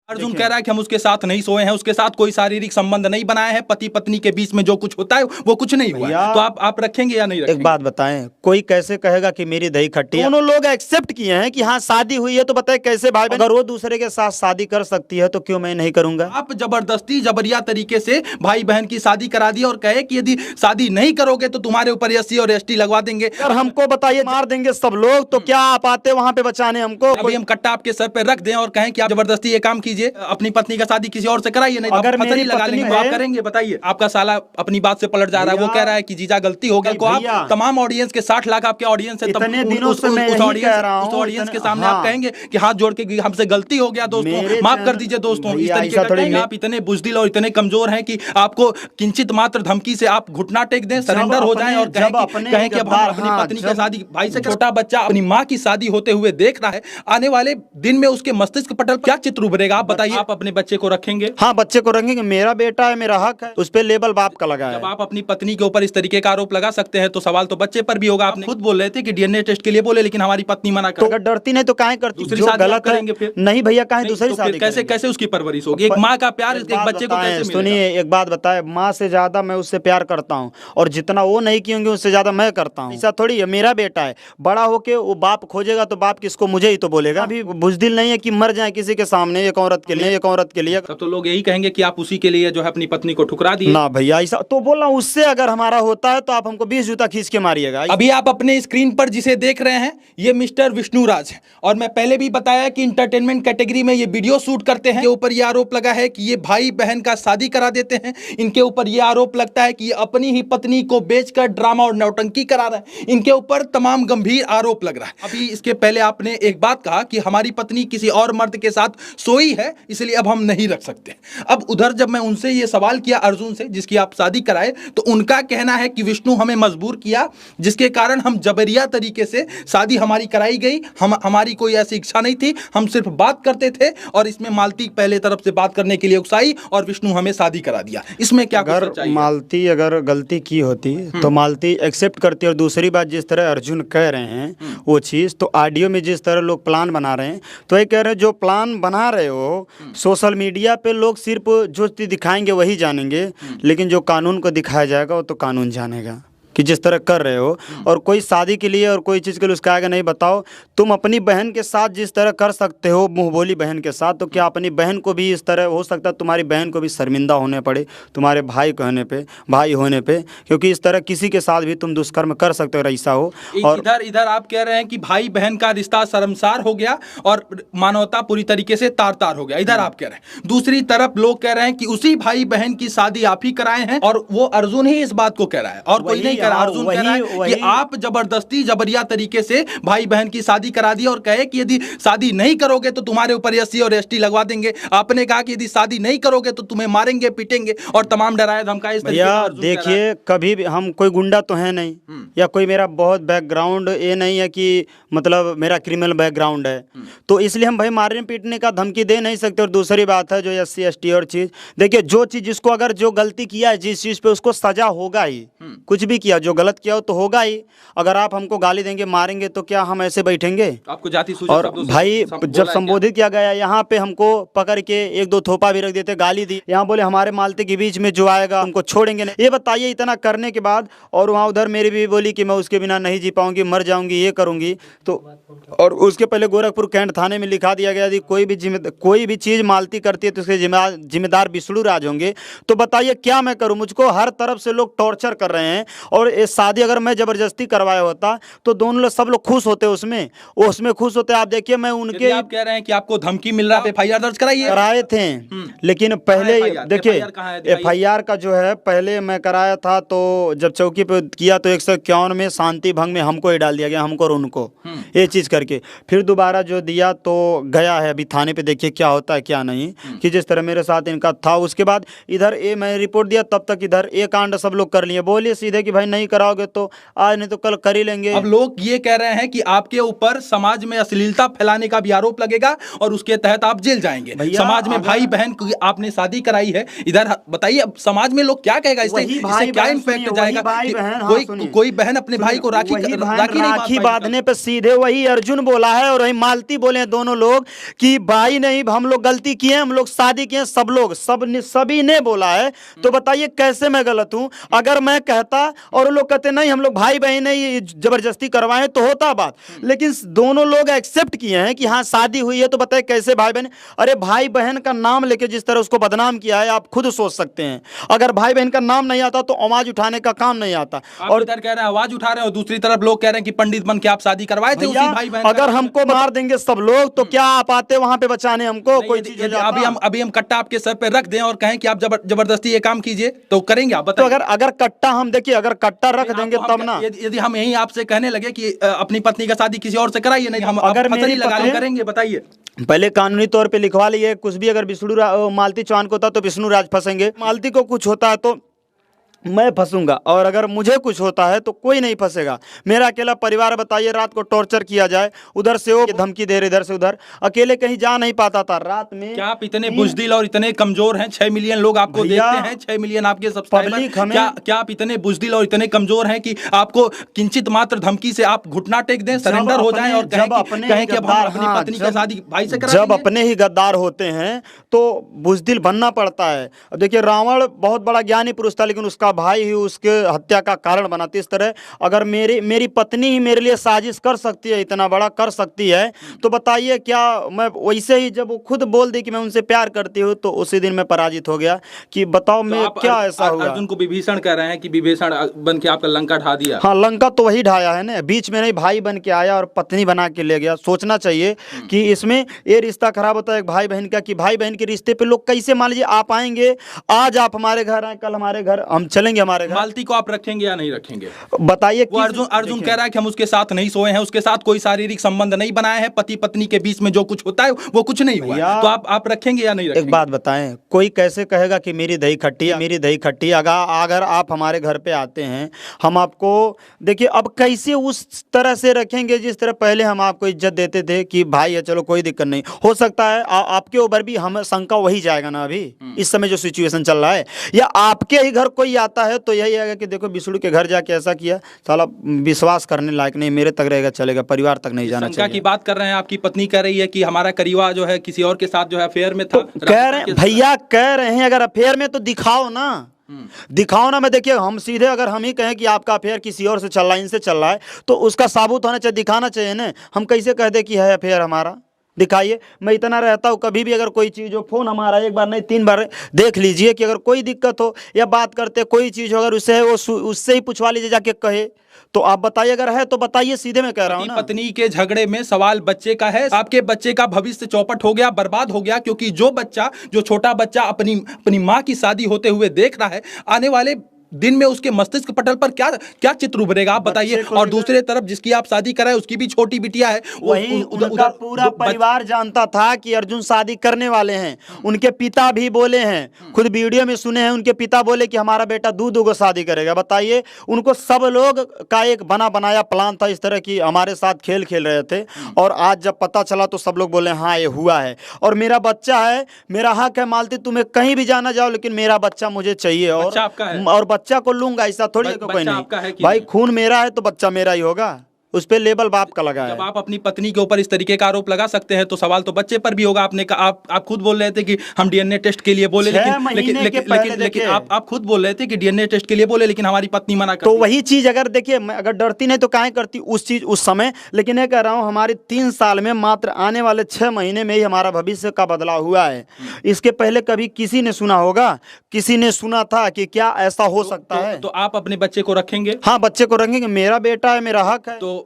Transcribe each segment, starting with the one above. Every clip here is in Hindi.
अर्जुन कह रहा है कि हम उसके साथ नहीं सोए हैं, उसके साथ कोई शारीरिक संबंध नहीं बनाए हैं, पति पत्नी के बीच में जो कुछ होता है वो कुछ नहीं हुआ है। तो आप रखेंगे या नहीं रखेंगे? एक बात बताएं, कोई कैसे कहेगा कि मेरी दही खट्टी है? दोनों लोग एक्सेप्ट किए हैं कि हाँ शादी हुई है, तो बताए कैसे भाई बहन, अगर वो दूसरे के साथ शादी कर सकती है तो क्यों मैं नहीं करूंगा? आप जबरदस्ती जबरिया तरीके से भाई बहन की शादी करा दी और कहे कि यदि शादी नहीं करोगे तो तुम्हारे ऊपर SC और ST लगवा देंगे। अगर हमको बताइए मार देंगे सब लोग, तो क्या आप आते वहां पे बचाने हमको? अभी हम कट्टा आपके सर पे रख दें और कहें कि आप जबरदस्ती ये काम कीजिए, अपनी पत्नी का शादी किसी और से कराइए, नहीं अगर मेरी लगा लेंगे, तो आप करेंगे? बताइए। आपका साला अपनी बात से पलट जा रहा है, वो कह रहा है कि जीजा गलती हो गई। को आप तमाम ऑडियंस के 60 लाख आपके ऑडियंस है, इतने दिनों से मैं उस ऑडियंस के सामने आप कहेंगे कि हाथ जोड़ के हमसे गलती हो गया दोस्तों, माफ कर दीजिए दोस्तों। इस तरीके का आप इतने बुजदिल और इतने कमजोर हैं कि आपको किंचित मात्र धमकी से आप घुटना टेक दें, सरेंडर हो जाएं और कहें कि अब हम अपनी पत्नी का शादी, भाई से छोटा बच्चा अपनी माँ की शादी होते हुए देख रहा है, आने वाले दिन में उसके मस्तिष्क पटल क्या चित्र उभरेगा? आप बताइए। आप अपने बच्चे को रखेंगे? हाँ, बच्चे को रखेंगे, मेरा बेटा है, मेरा हक है, उस पे लेबल बाप का लगा है। जब आप अपनी पत्नी के ऊपर इस तरीके का आरोप लगा सकते हैं तो सवाल तो बच्चे पर भी होगा। आपने खुद बोल रहे थे कि DNA टेस्ट के लिए बोले, लेकिन हमारी पत्नी मना कर। तो अगर डरती नहीं तो काहे करती? दूसरी शादी गलत करेंगे फिर? नहीं भैया, काहे दूसरी शादी कैसे कैसे उसकी परवरिश होगी? एक माँ का प्यार एक बच्चे को कैसे मिलेगा? सुनिए, एक बात बताए, माँ से ज्यादा मैं उससे प्यार करता हूँ, और जितना वो नहीं की होंगे उससे ज्यादा मैं करता हूँ। ऐसा थोड़ी है, मेरा बेटा है, बड़ा होके वो बाप खोजेगा तो बाप किसको? मुझे ही तो बोलेगा। अभी बुजदिल नहीं है कि मर जाए किसी के सामने एक औरत के लिए, एक औरत के लिए। तब तो लोग यही कहेंगे कि आप उसी के लिए जो है अपनी पत्नी को ठुकरा दिए। ना भैया, ऐसा तो बोला, उससे अगर हमारा होता है तो आप हमको 20 जूता खींच के मारिएगा। अभी आप अपने स्क्रीन पर जिसे देख रहे हैं ये मिस्टर विष्णुराज है, और मैं पहले भी बताया कि इंटरटेनमेंट कैटेगरी में ये वीडियो शूट करते हैं। इनके ऊपर ये आरोप लगा है कि ये भाई बहन का शादी करा देते हैं। इनके ऊपर ये आरोप लगता है कि ये अपनी ही पत्नी को बेचकर ड्रामा और नौटंकी करा रहे हैं। इनके ऊपर तमाम गंभीर आरोप लग रहा है। अभी इसके पहले आपने एक बात कहा कि हमारी पत्नी किसी और मर्द के साथ सोई है, इसलिए अब हम नहीं रख सकते। अब उधर जब मैं उनसे ये सवाल किया अर्जुन से, जिसकी आप शादी कराए, तो उनका कहना है कि विष्णु हमें मजबूर किया, जिसके कारण हम जबरिया तरीके से शादी हमारी कराई गई। हमारी कोई ऐसी इच्छा नहीं थी, हम सिर्फ बात करते थे, और इसमें मालती पहले तरफ से बात करने के लिए उकसाई और विष्णु हमें शादी करा दिया। इसमें क्या अगर मालती अगर गलती की होती तो मालती एक्सेप्ट करती। और दूसरी बात, जिस तरह अर्जुन कह रहे हैं वो चीज़, तो ऑडियो में जिस तरह लोग प्लान बना रहे हैं, तो ये कह रहे हैं जो प्लान बना रहे हो सोशल मीडिया पे लोग सिर्फ जो चीज़ दिखाएंगे वही जानेंगे, लेकिन जो कानून को दिखाया जाएगा वो तो कानून जानेगा कि जिस तरह कर रहे हो। और कोई शादी के लिए और कोई चीज़ के लिए उसका आगे नहीं। बताओ, तुम अपनी बहन के साथ जिस तरह कर सकते हो, मुँह बोली बहन के साथ, तो क्या अपनी बहन को भी इस तरह हो सकता है? तुम्हारी बहन को भी शर्मिंदा होने पड़े तुम्हारे भाई कहने पे, भाई होने पे, क्योंकि इस तरह किसी के साथ भी तुम दुष्कर्म कर सकते हो, ऐसा हो। और इधर आप कह रहे हैं कि भाई बहन का रिश्ता शर्मसार हो गया और मानवता पूरी तरीके से तार तार हो गया, इधर आप कह रहे हैं। दूसरी तरफ लोग कह रहे हैं कि उसी भाई बहन की शादी आप ही कराए हैं, और वो अर्जुन ही इस बात को कह रहा है और कोई नहीं। अर्जुन कह रहा है कि आप जबरदस्ती जबरिया तरीके से भाई बहन की शादी करा दी और कहे कि यदि शादी नहीं करोगे तो तुम्हारे ऊपर SC और ST लगवा देंगे। आपने कहा कि यदि शादी नहीं करोगे तो तुम्हें मारेंगे, पीटेंगे और तमाम डराया धमकाया। इस तरीके भैया देखिए, कभी भी हम कोई गुंडा तो है नहीं, या कोई मेरा बहुत बैकग्राउंड ये नहीं है कि मतलब मेरा क्रिमिनल बैकग्राउंड है, तो इसलिए हम भाई मारने पीटने का धमकी दे नहीं सकते। और दूसरी बात है जो SC ST और चीज़, देखिए जो चीज़ जिसको अगर जो गलती किया है जिस चीज़ पे, उसको सजा होगा ही। कुछ भी किया, जो गलत किया हो तो होगा ही। अगर आप हमको गाली देंगे, मारेंगे, तो क्या हम ऐसे बैठेंगे? आपको जाति सूचक और भाई जब संबोधित किया गया यहाँ पे, हमको पकड़ के 1-2 थोपा भी रख देते, गाली दी। यहाँ बोले हमारे मालती के बीच में जो आएगा हमको छोड़ेंगे नहीं। ये बताइए, इतना करने के बाद, और वहाँ उधर मेरी भी बोली कि मैं उसके बिना नहीं जी पाऊंगी, मर जाऊंगी, ये करूंगी। तो और उसके पहले गोरखपुर कैंट थाने में लिखा दिया गया कि कोई भी चीज़ मालती करती है तो उसके जिम्मेदार विष्णु राज होंगे। तो बताइए क्या मैं करूँ? मुझको हर तरफ से लोग टॉर्चर कर रहे हैं, और ये शादी अगर मैं जबरदस्ती करवाया होता तो दोनों लोग, सब लोग खुश होते, उसमें खुश होते। आप देखिए, मैं उनके, आप कह रहे हैं कि आपको धमकी मिल रहा है, FIR दर्ज कराए थे, लेकिन पहले देखिए FIR का जो है, पहले मैं कराया था तो जब चौकी पे किया तो 151 में शांति भंग में हमको ही डाल दिया गया, हमको और उनको, ये चीज़ करके। फिर दोबारा जो दिया तो गया है अभी थाने पे, देखिए क्या होता है क्या नहीं, कि जिस तरह मेरे साथ इनका था। उसके बाद इधर ये मैं रिपोर्ट दिया, तब तक इधर ये कांड सब लोग कर लिए। बोलिए सीधे कि भाई नहीं कराओगे तो आज नहीं तो कल कर ही लेंगे। अब लोग ये कह रहे हैं कि आपके ऊपर समाज में अश्लीलता फैलाने का भी आरोप लगेगा और उसके तहत आप जेल जाएंगे। भैया, समाज में अगर- भाई बहन की आपने शादी कराई है, इधर बताइए अब समाज में लोग क्या कहेगा, इससे वही भाई क्या बहन इम्पैक्ट सुनिए, जाएगा वही भाई कि बहन, हाँ, कोई सुनिए। कोई बहन अपने भाई को राखी वही बहन राखी नहीं बांध राखी पाएगी बांधने पे सीधे वही अर्जुन बोला है और वही मालती बोले हैं दोनों लोग कि भाई नहीं हम लोग गलती किए हैं, हम लोग शादी किए हैं, सब लोग सभी ने बोला है। तो बताइए कैसे मैं गलत हूं? अगर मैं कहता और वो लोग कहते नहीं हम लोग भाई बहन है ये जबरदस्ती करवाए तो होता बात, लेकिन दोनों लोग एक्सेप्ट किए हैं कि हाँ शादी हुई है, तो बताइए कैसे भाई बहन? अरे भाई बहन का नाम लेके जिस तरह उसको बदनाम किया है आप खुद सोच सकते हैं। अगर भाई बहन का नाम नहीं आता तो आवाज उठाने का काम नहीं आता। और इधर कह रहे हैं आवाज उठा रहे हैं और दूसरी तरफ लोग कह रहे हैं कि पंडित बन के आप शादी करवाए थे उसी भैया, भाई बहन का। अगर हमको मार देंगे सब लोग तो क्या आप आते वहां पे बचाने हमको? कोई चीज हो यदि जाता? अभी हम कट्टा आपके सर पे रख दें और कहें कि आप जबरदस्ती ये काम कीजिए तो करेंगे आप? तो बताइए। अगर अगर कट्टा हम देखिए अगर कट्टा रख देंगे आपको तब ना। यदि हम यही आपसे कहने लगे कि अपनी पत्नी का शादी किसी और से कराइए, नहीं हम अगर फसरी मेरी लगा पत्नी- करेंगे, बताइए। पहले कानूनी तौर पे लिखवा लिए, कुछ भी अगर मालती चौहान को होता तो विष्णु राज फंसेंगे, मालती को कुछ होता है तो मैं फंसूंगा, और अगर मुझे कुछ होता है तो कोई नहीं फंसेगा। मेरा अकेला परिवार, बताइए रात को टॉर्चर किया जाए, उधर से वो धमकी दे रहे इधर से उधर, अकेले कहीं जा नहीं पाता था रात में। क्या आप इतने बुजदिल और इतने कमजोर हैं? 6 मिलियन लोग आपको भैया, देखते हैं, 6 मिलियन आपके सब्सक्राइबर। पब्लिक हमें- क्या आप इतने बुजदिल और इतने कमजोर हैं कि आपको किंचित मात्र धमकी से आप घुटना टेक दें, सरेंडर हो जाएं और कहें कि अब हम अपनी पत्नी का शादी भाई से करा जब देंगे? अपने ही गद्दार होते हैं तो बुजदिल बनना पड़ता है। अब देखिए रावण बहुत बड़ा ज्ञानी पुरुष था, लेकिन उसका भाई ही उसके हत्या का कारण बनाती। इस तरह अगर मेरी पत्नी ही मेरे लिए साजिश कर सकती है, इतना बड़ा कर सकती है, तो बताइए क्या मैं वैसे ही जब वो खुद बोल दी कि मैं उनसे प्यार करती हूँ तो उसी दिन मैं पराजित हो गया कि बताओ तो मैं आप क्या ऐसा हुआ। अर्जुन को विभीषण कह रहे हैं कि विभीषण बन के आपका लंका ढा दिया। हाँ लंका तो वही ढाया है ना, बीच में नहीं भाई बन के आया और पत्नी बना के ले गया। सोचना चाहिए कि इसमें ये रिश्ता खराब होता है एक भाई बहन का, कि भाई बहन के रिश्ते पे लोग कैसे, मान लीजिए आप आएंगे, आज आप हमारे घर आए, कल हमारे घर, हम चलेंगे हमारे घर, मालती को आप रखेंगे या नहीं रखेंगे? बताइए। वो अर्जुन कह रहा है कि हम उसके साथ नहीं सोए हैं, उसके साथ कोई शारीरिक संबंध नहीं बनाए हैं, पति पत्नी के बीच में जो कुछ होता है वो कुछ नहीं हुआ है। तो आप रखेंगे या नहीं रखेंगे? एक बात बताएं, कोई कैसे कहेगा कि मेरी दही खट्टी, मेरी दही खट्टी? अगर आप हमारे घर पे आते हैं, हम आपको देखिए अब कैसे उस तरह से रखेंगे जिस तरह पहले हम आपको इज्जत देते थे कि भाई है चलो कोई दिक्कत नहीं। हो सकता है आपके ऊपर भी हम शंका वही जाएगा ना अभी इस समय जो सिचुएशन चल रहा है, या आपके ही घर कोई आता है तो यही आएगा कि देखो विष्णु के घर जाके ऐसा किया, साला विश्वास करने लायक नहीं, मेरे तक रहेगा चलेगा, परिवार तक नहीं जाना शंका चाहिए। की बात कर रहे हैं, आपकी पत्नी कह रही है कि हमारा करीवा जो है किसी और के साथ जो है अफेयर में था। कह रहे हैं भैया, कह रहे हैं अगर अफेयर में तो दिखाओ ना, दिखाओ ना। मैं देखिए हम सीधे अगर हम ही कहें कि आपका अफेयर किसी और से चल रहा है, इनसे चल रहा है, तो उसका साबुत होना चाहिए, दिखाना चाहिए ना। हम कैसे कह दे कि है अफेयर हमारा? दिखाइए। मैं इतना रहता हूँ, कभी भी अगर कोई चीज़ हो, फोन हमारा एक बार नहीं 3 बार देख लीजिए कि अगर कोई दिक्कत हो या बात करते कोई चीज़ हो, अगर उससे ही पूछवा लीजिए जाके कहे। तो आप बताइए अगर है तो बताइए, सीधे मैं कह रहा हूँ ना। पत्नी के झगड़े में सवाल बच्चे का है। आपके बच्चे का भविष्य चौपट हो गया, बर्बाद हो गया, क्योंकि जो छोटा बच्चा अपनी माँ की शादी होते हुए देख रहा है, आने वाले दिन में उसके मस्तिष्क पटल पर क्या चित्र उभरेगा आप बताइए। और दूसरे तरफ जिसकी आप शादी कराए उसकी भी छोटी बिटिया है, वही उनका पूरा परिवार जानता था कि अर्जुन शादी करने वाले हैं। उनके पिता भी बोले हैं, खुद वीडियो में सुने हैं, उनके पिता बोले कि हमारा बेटा दो को शादी करेगा। बताइए, उनको सब लोग का एक बना बनाया प्लान था, इस तरह की हमारे साथ खेल खेल रहे थे। और आज जब पता चला तो सब लोग बोले हाँ ये हुआ है, और मेरा बच्चा है, मेरा हक है मालती, तुम्हें कहीं भी जाना जाओ, लेकिन मेरा बच्चा मुझे चाहिए। और बच्चा को लूंगा, ऐसा थोड़ी कोई नहीं। भाई खून मेरा है तो बच्चा मेरा ही होगा, उस पे लेबल बाप का लगा है। जब आप अपनी पत्नी के ऊपर इस तरीके का आरोप लगा सकते हैं तो सवाल तो बच्चे पर भी होगा। आपने कहा, आप खुद बोल रहे थे कि हम डीएनए टेस्ट के लिए बोले, लेकिन आप खुद बोल रहे थे कि डीएनए टेस्ट के लिए बोले, लेकिन हमारी पत्नी मना करती। तो वही चीज अगर देखिए, मैं अगर डरती नहीं तो काहे करती उस चीज उस समय। लेकिन ये कह रहा हूँ, हमारे 3 साल में मात्र आने वाले 6 महीने में ही हमारा भविष्य का बदलाव हुआ है। इसके पहले कभी किसी ने सुना होगा? किसी ने सुना था कि क्या ऐसा हो सकता है? तो आप अपने बच्चे को रखेंगे? हाँ, बच्चे को रखेंगे, मेरा बेटा है, मेरा हक है। तो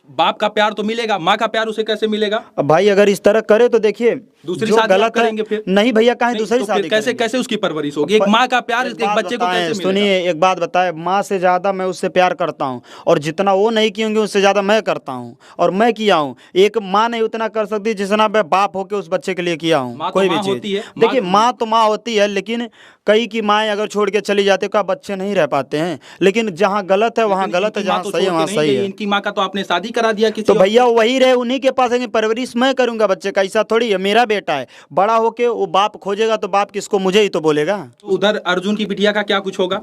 बाप का प्यार तो मिलेगा, माँ का प्यार उसे कैसे मिलेगा? अब भाई अगर इस तरह करे तो देखिए दूसरी शादी गलत करेंगे फिर? नहीं भैया, कहीं दूसरी तो शादी कैसे उसकी परवरिश होगी? एक माँ का प्यार एक बच्चे को कैसे मिलेगा? सुनिए, एक बात बताए, माँ से ज्यादा मैं उससे प्यार करता हूँ, और जितना वो नहीं की होंगी उससे ज्यादा मैं करता हूँ, और मैं किया हूँ। एक माँ नहीं उतना कर सकती जितना मैं बाप होके उस बच्चे के लिए किया हूँ। कोई भी चीज, देखिए माँ तो माँ होती है, लेकिन कई की माएँ अगर छोड़ के चली जाती है, क्या बच्चे नहीं रह पाते हैं? लेकिन जहाँ गलत है वहाँ गलत है, जहाँ सही है वहाँ सही है। इनकी माँ का तो आपने शादी करा दिया किसी तो और भैया वही रहे, उन्हीं के पास है, परवरिश मैं करूंगा बच्चे का, ऐसा थोड़ी है। मेरा बेटा है, बड़ा होके वो बाप खोजेगा तो बाप किसको, मुझे ही तो बोलेगा। तो उधर अर्जुन की बिटिया का क्या कुछ होगा?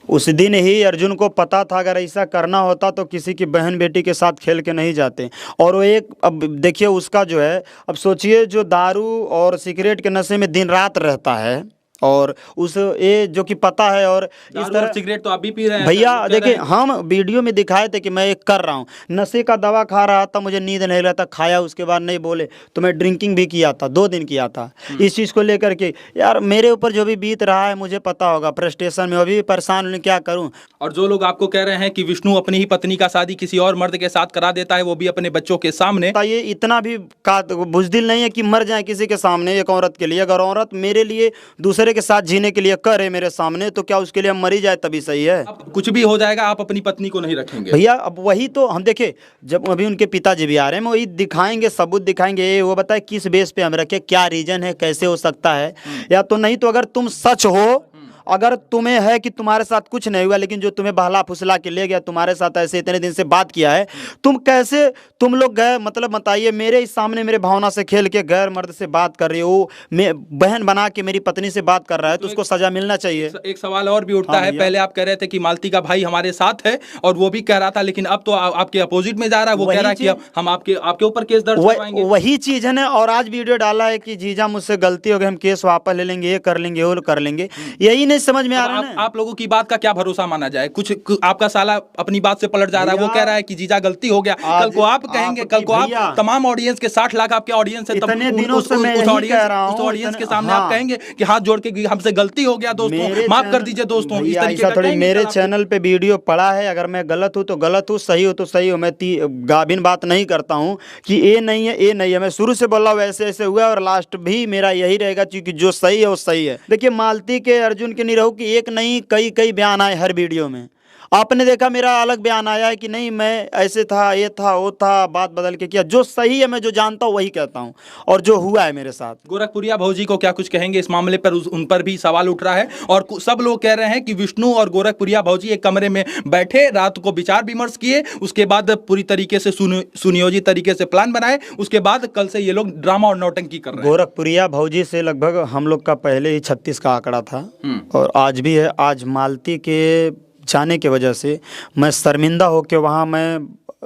उस दिन ही अर्जुन को पता था अगर ऐसा करना होता तो किसी की बहन बेटी के साथ खेल के नहीं जाते। और वो एक, अब देखिए उसका जो है, अब सोचिए जो दारू और सिगरेट के नशे में दिन रात रहता है, और उस ये जो कि पता है, और इस दारू और तरह सिगरेट तो आप भी पी रहे हैं भैया सर, कह देखिए, रहे हैं। हम वीडियो में दिखाए थे कि मैं एक कर रहा हूँ, नशे का दवा खा रहा था, मुझे नींद नहीं रहा था, खाया उसके बाद नहीं बोले तो मैं ड्रिंकिंग भी किया था, 2 दिन किया था। इस चीज़ को लेकर के यार मेरे ऊपर जो भी बीत रहा है मुझे पता होगा, फ्रस्ट्रेशन में अभी भी परेशान हूँ, क्या करूँ। और जो लोग आपको कह रहे हैं कि विष्णु अपनी ही पत्नी का शादी किसी और मर्द के साथ करा देता है, वो भी अपने बच्चों के सामने, ये इतना भी का बुजदिल नहीं है कि मर जाए किसी के सामने एक औरत के लिए। अगर औरत मेरे लिए दूसरे के साथ जीने के लिए करे मेरे सामने, तो क्या उसके लिए हम मरी जाए तभी सही है? अब कुछ भी हो जाएगा, आप अपनी पत्नी को नहीं रखेंगे भैया अब वही तो हम देखे, जब अभी उनके पिताजी भी आ रहे हैं, वही दिखाएंगे, सबूत दिखाएंगे, ये वो बताए किस बेस पे हम रखे, क्या रीजन है, कैसे हो सकता है। या तो नहीं तो अगर तुम सच हो, अगर तुम्हें है कि तुम्हारे साथ कुछ नहीं हुआ, लेकिन जो तुम्हें बहला फुसला के ले गया, तुम्हारे साथ ऐसे इतने दिन से बात किया है, तुम कैसे, तुम लोग गए, मतलब बताइए, मेरे इस सामने मेरे भावना से खेल के गैर मर्द से बात कर रही हो, मैं बहन बना के मेरी पत्नी से बात कर रहा है, तो उसको सजा मिलना चाहिए। एक सवाल और भी उठता है, पहले आप कह रहे थे कि मालती का भाई हमारे साथ है और वो भी कह रहा था, लेकिन अब तो आपके अपोजिट में जा रहा है, वो कह रहा है कि हम आपके ऊपर केस दर्ज करवाएंगे। वही चीज है ना, और आज वीडियो डाला है कि जीजा मुझसे गलती हो गई, हम केस वापस ले लेंगे, ये कर लेंगे, वो कर लेंगे। यही नहीं समझ में आ रहा है। आप लोगों की बात का क्या भरोसा माना जाए? कुछ आपका साला अपनी बात से पलट जा रहा है, वो कह रहा है कि जीजा गलती हो गया, कल को आप कहेंगे, कल को आप तमाम ऑडियंस के 60 लाख आपके ऑडियंस है, इतने दिनों से मैं उस ऑडियंस के सामने आप कहेंगे कि हाथ जोड़ के हमसे गलती हो गया दोस्तों, माफ कर दीजिए दोस्तों, इस तरीके का थोड़ी। मेरे चैनल पे वीडियो पड़ा है, अगर मैं गलत हूँ तो गलत हूँ, सही हो तो सही हो। मैं गाभिन बात नहीं करता हूँ कि ये नहीं है, ये नहीं है। मैं शुरू से बोला हूँ ऐसे ऐसे हुआ, और लास्ट भी मेरा यही रहेगा, क्योंकि जो सही है वो सही है। देखिए मालती के अर्जुन के निरहु की एक नहीं कई कई बयान आए हर वीडियो में। आपने देखा मेरा अलग बयान आया है कि नहीं मैं ऐसे था, ये था, वो था, बात बदल के किया। जो सही है, मैं जो जानता हूँ वही कहता हूँ, और जो हुआ है मेरे साथ। गोरखपुरिया भौजी को क्या कुछ कहेंगे इस मामले पर? उन पर भी सवाल उठ रहा है, और सब लोग कह रहे हैं कि विष्णु और गोरखपुरिया भौजी एक कमरे में बैठे, रात को विचार विमर्श किए, उसके बाद पूरी तरीके से सुनियोजित तरीके से प्लान बनाए, उसके बाद कल से ये लोग ड्रामा और नौटंकी कर रहे हैं। गोरखपुरिया भौजी से लगभग हम लोग का पहले ही 36 का आंकड़ा था, और आज भी है। आज मालती के जाने की वजह से मैं शर्मिंदा होकर वहाँ मैं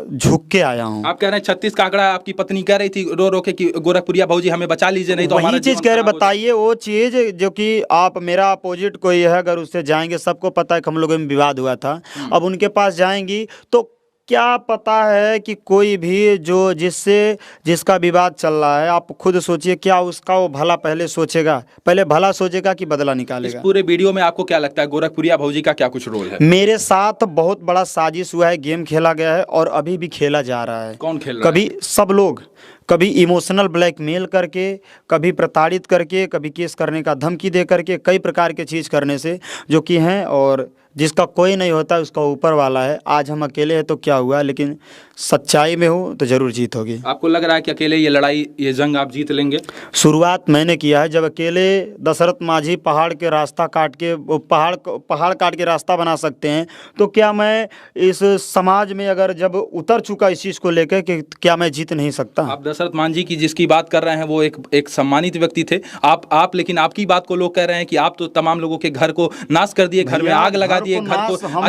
झुक के आया हूँ। आप कह रहे हैं 36 का आंकड़ा, आपकी पत्नी कह रही थी रो रो के कि गोरखपुरिया भौजी हमें बचा लीजिए, नहीं तो वही चीज कह रहे, बताइए वो चीज जो कि आप मेरा अपोजिट कोई है, अगर उससे जाएंगे, सबको पता है कि हम लोगों में विवाद हुआ था, अब उनके पास जाएंगी तो क्या पता है कि कोई भी जो जिसका विवाद चल रहा है, आप खुद सोचिए, क्या उसका वो भला पहले सोचेगा, पहले भला सोचेगा कि बदला निकालेगा? इस पूरे वीडियो में आपको क्या लगता है गोरखपुरिया भौजी का क्या कुछ रोल है? मेरे साथ बहुत बड़ा साजिश हुआ है, गेम खेला गया है और अभी भी खेला जा रहा है। कौन खेल रहा है? कभी सब लोग, कभी इमोशनल ब्लैकमेल करके, कभी प्रताड़ित करके, कभी केस करने का धमकी दे करके, कई प्रकार के चीज़ करने से जो कि हैं, और जिसका कोई नहीं होता उसका ऊपर वाला है। आज हम अकेले हैं तो क्या हुआ, लेकिन सच्चाई में हो तो जरूर जीत होगी। आपको लग रहा है कि अकेले ये लड़ाई, ये जंग आप जीत लेंगे? शुरुआत मैंने किया है, जब अकेले दशरथ मांझी पहाड़ के रास्ता काट के, पहाड़ काट के रास्ता बना सकते हैं, तो क्या मैं इस समाज में अगर जब उतर चुका इस चीज़ को लेकर कि क्या मैं जीत नहीं सकता? आप दशरथ मांझी की जिसकी बात कर रहे हैं वो एक सम्मानित व्यक्ति थे आप, लेकिन आपकी बात को लोग कह रहे हैं कि आप तो तमाम लोगों के घर को नाश कर दिए, घर में आग लगा दिए, घर को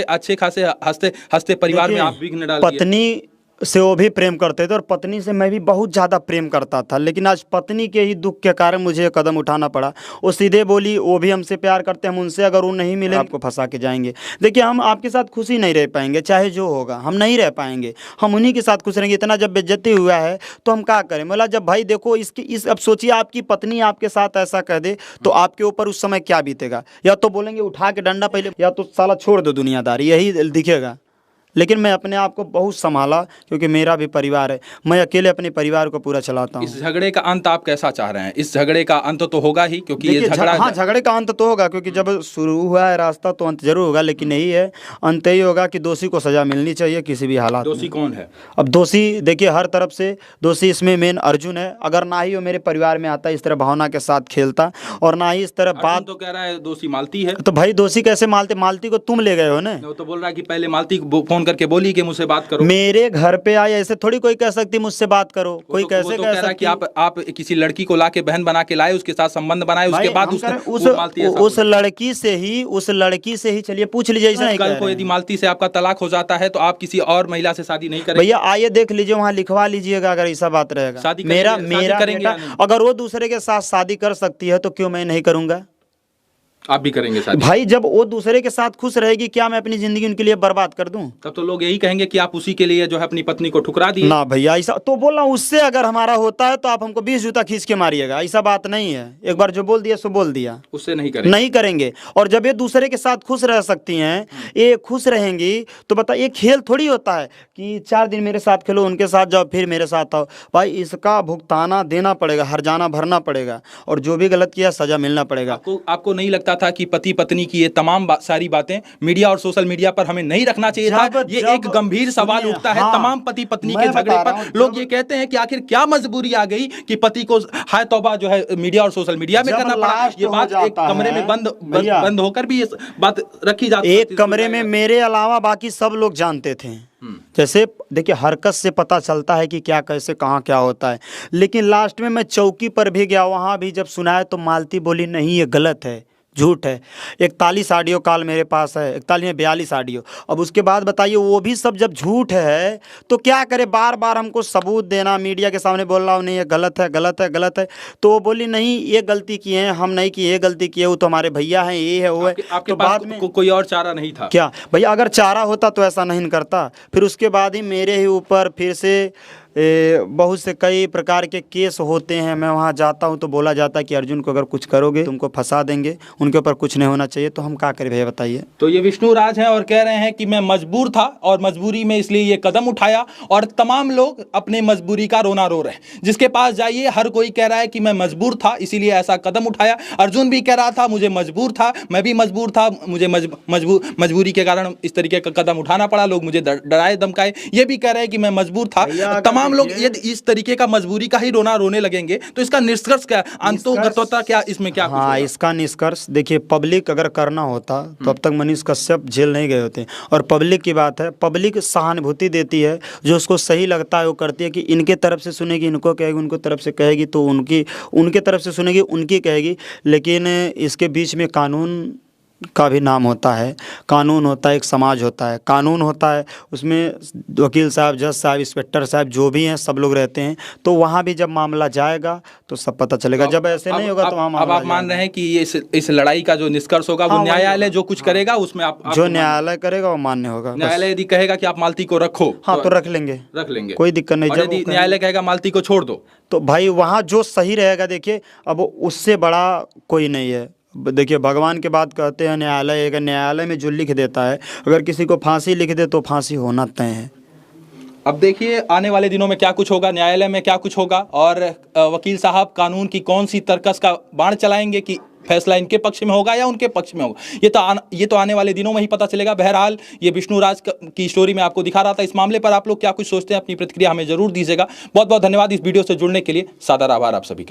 अच्छे खासे हंसते परिवार में आप विघ्न डाल दिए। पत्नी से वो भी प्रेम करते थे, और पत्नी से मैं भी बहुत ज़्यादा प्रेम करता था, लेकिन आज पत्नी के ही दुख के कारण मुझे ये कदम उठाना पड़ा। वो सीधे बोली वो भी हमसे प्यार करते हैं, हम उनसे अगर वो नहीं मिले आपको फंसा के जाएंगे। देखिए हम आपके साथ खुशी नहीं रह पाएंगे, चाहे जो होगा हम नहीं रह पाएंगे, हम उन्हीं के साथ खुश रहेंगे। इतना जब बेइज्जती हुआ है तो हम क्या करें? बोला जब भाई देखो अब सोचिए आपकी पत्नी आपके साथ ऐसा कह दे तो आपके ऊपर उस समय क्या बीतेगा? या तो बोलेंगे उठा के डंडा पहले, या तो साला छोड़ दो दुनियादारी, यही दिखेगा। लेकिन मैं अपने आप को बहुत संभाला, क्योंकि मेरा भी परिवार है, मैं अकेले अपने परिवार को पूरा चलाता हूँ। इस झगड़े का अंत आप कैसा चाह रहे हैं? इस झगड़े का अंत तो होगा ही, क्योंकि ये झगड़ा हाँ, झगड़े का अंत तो होगा, क्योंकि जब शुरू हुआ है रास्ता तो अंत जरूर होगा, लेकिन यही है अंत यही होगा कि दोषी को सजा मिलनी चाहिए किसी भी हालात में। दोषी कौन है? अब दोषी देखिए हर तरफ से दोषी इसमें मेन अर्जुन है। अगर ना ही वो मेरे परिवार में आता, इस तरह भावना के साथ खेलता, और ना ही इस तरह बात, तो कह रहा है दोषी मालती है। तो भाई दोषी कैसे मालती को तुम ले गए हो ना? वो तो बोल रहा है कि पहले मालती को फोन करके बोली कि मुझसे बात करो। मेरे घर पे आए, ऐसे थोड़ी कोई कह सकती मुझसे बात करो। कोई कैसे कह रहा है कि आप किसी लड़की को लाके बहन बना के लाए, उसके साथ संबंध बनाए, उसके बाद उस लड़की से ही चलिए पूछ लीजिए। कल को यदि मालती से आपका तलाक हो जाता है तो आप किसी और महिला से शादी नहीं करेंगे? भैया आइए देख लीजिए, वहाँ लिखवा लीजिएगा अगर ऐसा बात रहेगा। शादी मेरा करेंगे अगर वो दूसरे के साथ शादी कर सकती है तो क्यों मैं नहीं करूंगा? आप भी करेंगे शादी? भाई जब वो दूसरे के साथ खुश रहेगी, क्या मैं अपनी जिंदगी उनके लिए बर्बाद कर दूं? तब तो लोग यही कहेंगे कि आप उसी के लिए जो है अपनी पत्नी को ठुकरा दिए। ना भैया, ऐसा तो बोला, उससे अगर हमारा होता है तो आप हमको 20 जूता खींच के मारिएगा, ऐसा बात नहीं है। एक बार जो बोल दिया सो बोल दिया, उससे नहीं करेंगे। और जब ये दूसरे के साथ खुश रह सकती हैं, ये खुश रहेंगी, तो बता, ये खेल थोड़ी होता है कि 4 दिन मेरे साथ खेलो, उनके साथ जाओ, फिर मेरे साथ आओ। भाई इसका भुगताना देना पड़ेगा, हर्जाना भरना पड़ेगा, और जो भी गलत किया सजा मिलना पड़ेगा। आपको नहीं लगता था कि पति पत्नी की ये तमाम सारी बातें मीडिया और सोशल मीडिया पर हमें नहीं रखना चाहिए था? ये एक गंभीर सवाल उठता है। तमाम पति पत्नी के झगड़े पर लोग ये कहते हैं कि आखिर क्या मजबूरी आ गई कि पति को हाय तौबा जो है मीडिया और सोशल मीडिया में करना पड़ा। ये बात एक कमरे में बंद होकर भी ये बात रखी जाती है। एक कमरे में मेरे अलावा बाकी सब लोग जानते थे। जैसे देखिए हरकत से पता चलता है कि क्या कैसे कहाँ क्या होता है, लेकिन लास्ट में मैं चौकी पर भी गया, वहाँ भी जब सुनाया तो मालती बोली नहीं ये गलत है, झूठ है। 41 ऑडियो कॉल मेरे पास है, 41 में 42 ऑडियो। अब उसके बाद बताइए वो भी सब जब झूठ है तो क्या करे? बार बार हमको सबूत देना, मीडिया के सामने बोल रहा हूँ नहीं ये गलत है, गलत है, गलत है। तो वो बोली नहीं ये गलती की है, हम नहीं की, ये गलती की है, वो तो हमारे भैया हैं, ये है वो है। आपके बाद में कोई और चारा नहीं था क्या? भैया अगर चारा होता तो ऐसा नहीं करता। फिर उसके बाद ही मेरे ही ऊपर फिर से बहुत से कई प्रकार के केस होते हैं। मैं वहाँ जाता हूँ तो बोला जाता है कि अर्जुन को अगर कुछ करोगे तुमको फंसा देंगे, उनके ऊपर कुछ नहीं होना चाहिए। तो हम क्या करें भैया बताइए? तो ये विष्णु राज हैं और कह रहे हैं कि मैं मजबूर था और मजबूरी में इसलिए ये कदम उठाया, और तमाम लोग अपने मजबूरी का रोना रो रहे हैं। जिसके पास जाइए हर कोई कह रहा है कि मैं मजबूर था इसीलिए ऐसा कदम उठाया। अर्जुन भी कह रहा था मुझे मजबूर था, मैं भी मजबूर था, मुझे मजबूरी के कारण इस तरीके का कदम उठाना पड़ा, लोग मुझे डराए धमकाए। ये भी कह रहे हैं कि मैं मजबूर था। तमाम लोग यदि इस तरीके का मजबूरी का ही रोना रोने लगेंगे तो इसका निष्कर्ष क्या, अंतोगतता क्या, इसमें क्या? हाँ, इसका निष्कर्ष देखिए, पब्लिक अगर करना होता तो अब तक मनीष कश्यप जेल नहीं गए होते। और पब्लिक की बात है, पब्लिक सहानुभूति देती है, जो उसको सही लगता है वो करती है। कि इनके तरफ से सुनेगी इनको कहेगी, उनको तरफ से कहेगी तो उनके तरफ से सुनेगी उनकी कहेगी। लेकिन इसके बीच में कानून का भी नाम होता है, कानून होता है, एक समाज होता है, कानून होता है, उसमें वकील साहब, जज साहब, इंस्पेक्टर साहब जो भी हैं सब लोग रहते हैं। तो वहाँ भी जब मामला जाएगा तो सब पता चलेगा। जब ऐसे नहीं होगा तो वहाँ अब आप मान रहे हैं कि इस लड़ाई का जो निष्कर्ष होगा वो न्यायालय जो कुछ करेगा उसमें आप जो न्यायालय करेगा वो मान्य होगा। न्यायालय यदि कहेगा कि आप मालती को रखो, हाँ तो रख लेंगे, कोई दिक्कत नहीं। जब न्यायालय कहेगा मालती को छोड़ दो तो भाई वहाँ जो सही रहेगा, देखिए अब उससे बड़ा कोई नहीं है। देखिए भगवान के बात कहते हैं न्यायालय, अगर न्यायालय में जो लिख देता है, अगर किसी को फांसी लिख दे तो फांसी होना तय है। अब देखिए आने वाले दिनों में क्या कुछ होगा, न्यायालय में क्या कुछ होगा, और वकील साहब कानून की कौन सी तरकस का बाण चलाएंगे कि फैसला इनके पक्ष में होगा या उनके पक्ष में होगा, ये तो आने वाले दिनों में ही पता चलेगा। बहरहाल ये विष्णु राज की स्टोरी में आपको दिखा रहा था। इस मामले पर आप लोग क्या कुछ सोचते हैं, अपनी प्रतिक्रिया हमें जरूर दीजिएगा। बहुत बहुत धन्यवाद इस वीडियो से जुड़ने के लिए। सादर आभार आप सभी का।